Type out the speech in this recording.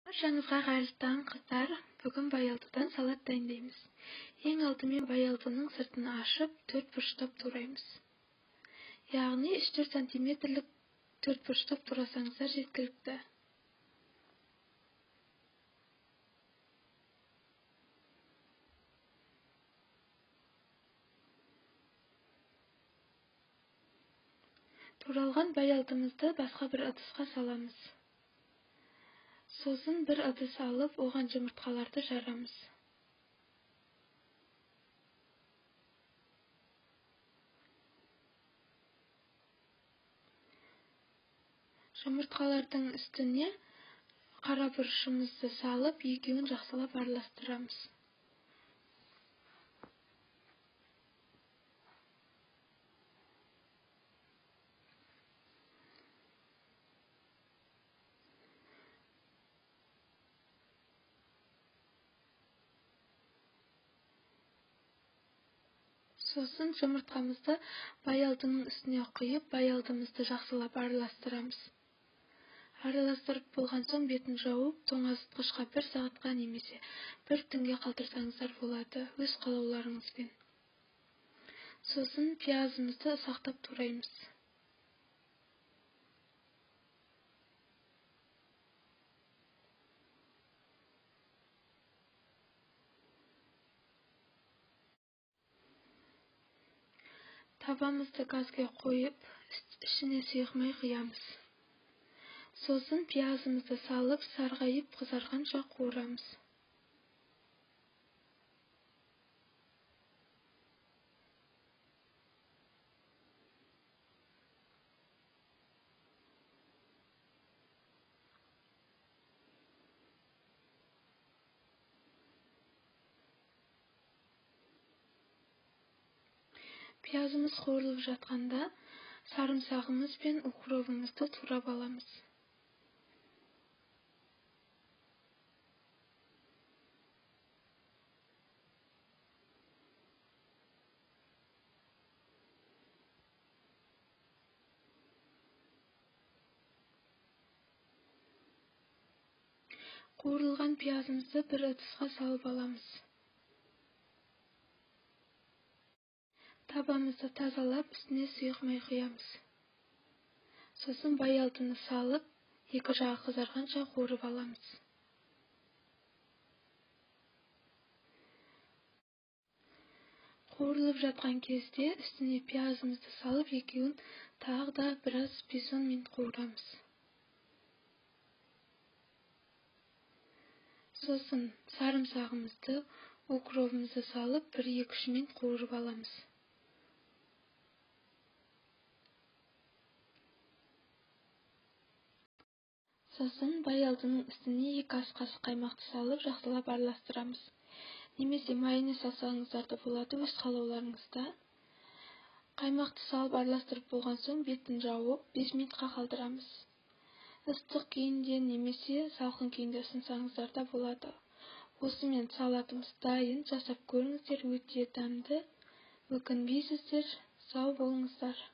Barшаңызға қайырлы таң, қыздар. Бүгін баялдыдан салат дайындаймыз. Ең алдымен баялдының сыртын ашып, төрт бұрыштап тураймыз. Яғни 3-4 сантиметрлік төрт бұрыштап турасаңыздар жеткілікті. Туралған баялдымызды басқа бір ыдысқа саламыз. Сосын бір ыдыс алып, оған жұмыртқаларды жарамыз. Жұмыртқалардың үстіне қара бұрышымызды салып, екеуін жақсылап араластырамыз. Сосын жұмыртқамызды баялдының үстіне құйып, баялдымызды жақсылап араластырамыз. Араластырып болған соң бетін жауып, тоңазытқышқа 1 сағатқа немесе 1 түнге қалдырсаңыздар болады, өз қалауларыңызбен. Сосын пиязымызды ұсақтап тураймыз. Табамызды газға қойып, ішіне сұйық құямыз. Сосын пиязымызды салып, сарғайып қызарғанша қуырамыз. Пиязымыз қуырылып жатқанда, сарымсағымыз бен укропымызды турап аламыз. Қуырылған пиязымызды бір ыдысқа салып аламыз. Табамызды тазалап, үстіне сұйық құямыз. Сосын баялдыны салып, екі жағы қызарғанша қуырып аламыз. Қуырылып жатқан кезде үстіне пиязымызды салып, екеуін тағы да біраз 5-10 минут қуырамыз. Сосын сарымсағымызды, укропымызды салып, 1-2 минут қуырып аламыз. Сосын баялдының үстіне 2 ас қасық қаймақты салып, жақсылап араластырамыз. Немесе майонез салсаңыздар да болады, өз қалауларыңызда. Қаймақты салып араластырып болған соң бетін жауып, 5 минутқа қалдырамыз. Ыстық күйінде немесе салқын күйінде ұсынсаңыздар да болады. Осымен салатымыз дайын, жасап көріңіздер, өте дәмді. Өкінбейсіздер, сау болыңыздар.